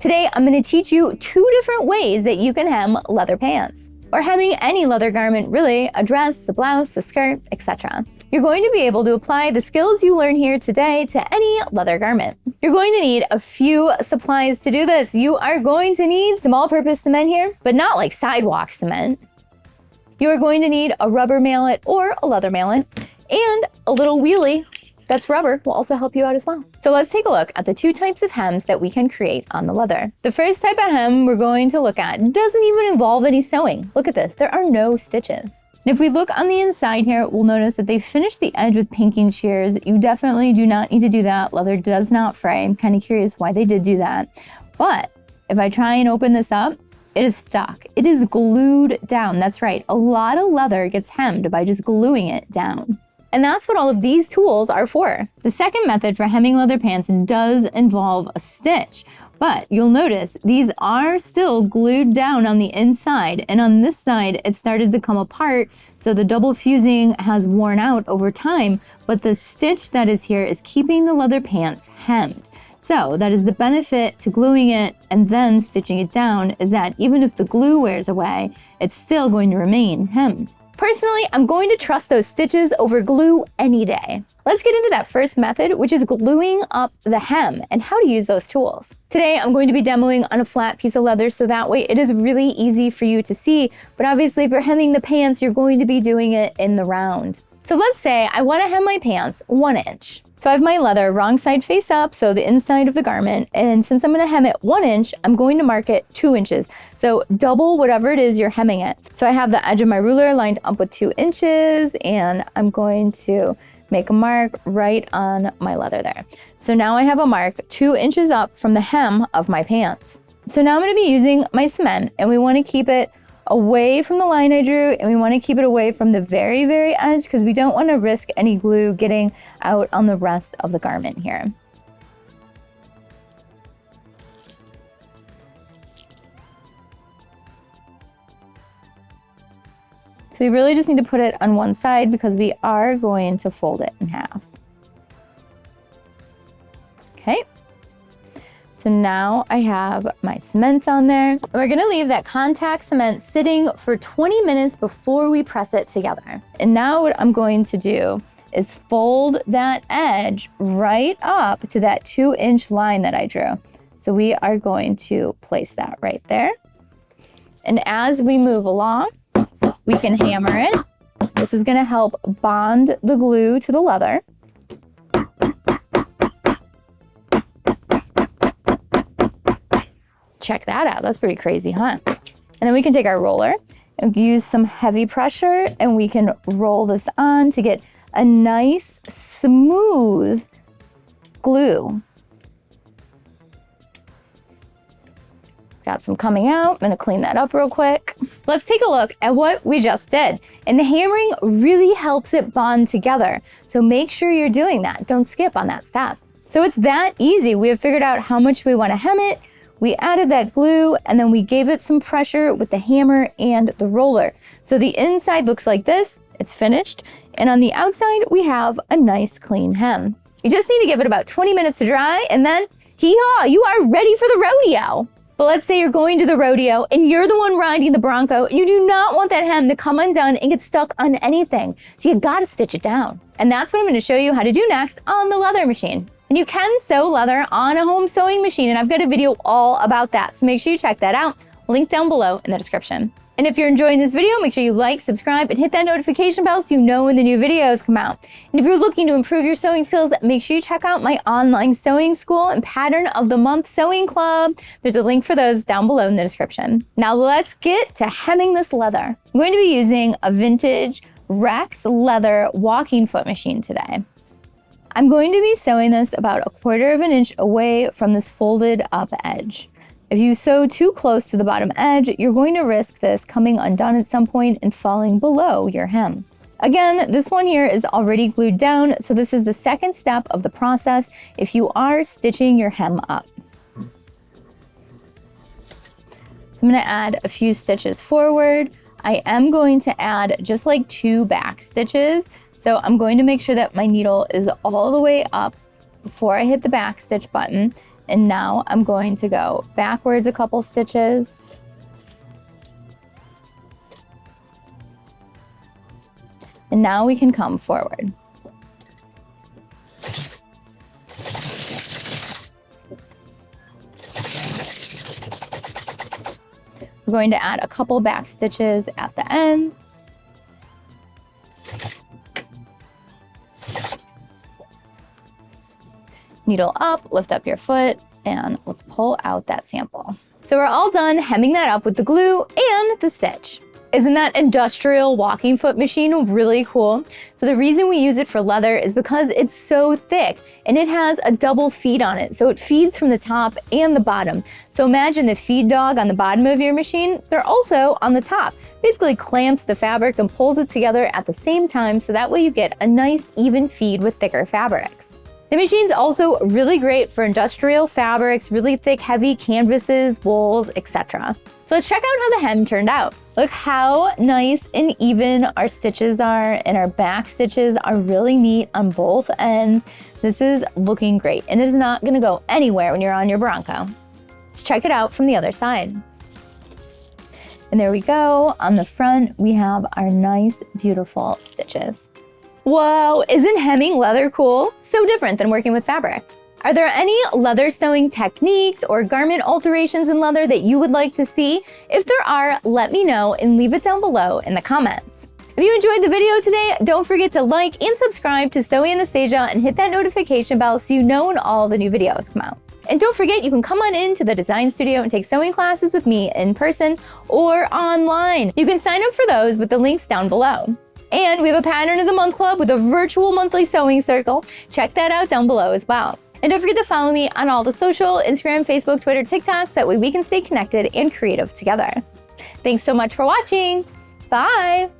Today, I'm going to teach you 2 different ways that you can hem leather pants, or hemming any leather garment really, a dress, a blouse, a skirt, etc. You're going to be able to apply the skills you learn here today to any leather garment. You're going to need a few supplies to do this. You are going to need some all-purpose cement here, but not like sidewalk cement. You are going to need a rubber mallet or a leather mallet, and a little wheelie that's rubber will also help you out as well. So let's take a look at the 2 types of hems that we can create on the leather. The first type of hem we're going to look at doesn't even involve any sewing. Look at this, there are no stitches. And if we look on the inside here, we'll notice that they finished the edge with pinking shears. You definitely do not need to do that. Leather does not fray. I'm kind of curious why they did do that. But if I try and open this up, it is stuck. It is glued down. That's right. A lot of leather gets hemmed by just gluing it down. And that's what all of these tools are for. The second method for hemming leather pants does involve a stitch, but you'll notice these are still glued down on the inside, and on this side it started to come apart, so the double fusing has worn out over time, but the stitch that is here is keeping the leather pants hemmed. So that is the benefit to gluing it and then stitching it down, is that even if the glue wears away, it's still going to remain hemmed. Personally, I'm going to trust those stitches over glue any day. Let's get into that first method, which is gluing up the hem and how to use those tools. Today, I'm going to be demoing on a flat piece of leather, so that way it is really easy for you to see. But obviously, if you're hemming the pants, you're going to be doing it in the round. So let's say I want to hem my pants 1 inch. So I have my leather wrong side face up, so the inside of the garment, and since I'm going to hem it 1 inch, I'm going to mark it 2 inches. So double whatever it is you're hemming it. So I have the edge of my ruler lined up with 2 inches, and I'm going to make a mark right on my leather there. So now I have a mark 2 inches up from the hem of my pants. So now I'm going to be using my cement, and we want to keep it away from the line I drew, and we want to keep it away from the very, very edge because we don't want to risk any glue getting out on the rest of the garment here. So we really just need to put it on one side because we are going to fold it in half. Okay. So now I have my cement on there. We're gonna leave that contact cement sitting for 20 minutes before we press it together. And now what I'm going to do is fold that edge right up to that 2-inch line that I drew. So we are going to place that right there. And as we move along, we can hammer it. This is gonna help bond the glue to the leather. Check that out, that's pretty crazy, huh? And then we can take our roller and use some heavy pressure, and we can roll this on to get a nice, smooth glue. Got some coming out. I'm gonna clean that up real quick. Let's take a look at what we just did. And the hammering really helps it bond together. So make sure you're doing that. Don't skip on that step. So it's that easy. We have figured out how much we wanna hem it. We added that glue, and then we gave it some pressure with the hammer and the roller. So the inside looks like this, it's finished. And on the outside, we have a nice clean hem. You just need to give it about 20 minutes to dry, and then hee-haw, you are ready for the rodeo. But let's say you're going to the rodeo and you're the one riding the bronco, and you do not want that hem to come undone and get stuck on anything. So you gotta stitch it down. And that's what I'm gonna show you how to do next on the leather machine. And you can sew leather on a home sewing machine, and I've got a video all about that. So make sure you check that out. Link down below in the description. And if you're enjoying this video, make sure you like, subscribe, and hit that notification bell so you know when the new videos come out. And if you're looking to improve your sewing skills, make sure you check out my online sewing school and Pattern of the Month Sewing Club. There's a link for those down below in the description. Now let's get to hemming this leather. I'm going to be using a vintage Rex leather walking foot machine today. I'm going to be sewing this about 1/4 inch away from this folded up edge. If you sew too close to the bottom edge, you're going to risk this coming undone at some point and falling below your hem. Again, this one here is already glued down, so this is the second step of the process if you are stitching your hem up. So I'm going to add a few stitches forward. I am going to add just like 2 back stitches. So I'm going to make sure that my needle is all the way up before I hit the back stitch button. And now I'm going to go backwards a couple stitches. And now we can come forward. We're going to add a couple back stitches at the end. Needle up, lift up your foot, and let's pull out that sample. So we're all done hemming that up with the glue and the stitch. Isn't that industrial walking foot machine really cool? So the reason we use it for leather is because it's so thick and it has a double feed on it. So it feeds from the top and the bottom. So imagine the feed dog on the bottom of your machine, they're also on the top. Basically clamps the fabric and pulls it together at the same time, so that way you get a nice even feed with thicker fabrics. The machine's also really great for industrial fabrics, really thick, heavy canvases, wools, etc. So let's check out how the hem turned out. Look how nice and even our stitches are, and our back stitches are really neat on both ends. This is looking great, and it is not gonna go anywhere when you're on your Bronco. Let's check it out from the other side. And there we go. On the front, we have our nice, beautiful stitches. Whoa, isn't hemming leather cool? So different than working with fabric. Are there any leather sewing techniques or garment alterations in leather that you would like to see? If there are, let me know and leave it down below in the comments. If you enjoyed the video today, don't forget to like and subscribe to Sew Anastasia and hit that notification bell so you know when all the new videos come out. And don't forget, you can come on into the design studio and take sewing classes with me in person or online. You can sign up for those with the links down below. And we have a Pattern of the Month club with a virtual monthly sewing circle. Check that out down below as well. And don't forget to follow me on all the social, Instagram, Facebook, Twitter, TikToks. That way we can stay connected and creative together. Thanks so much for watching. Bye.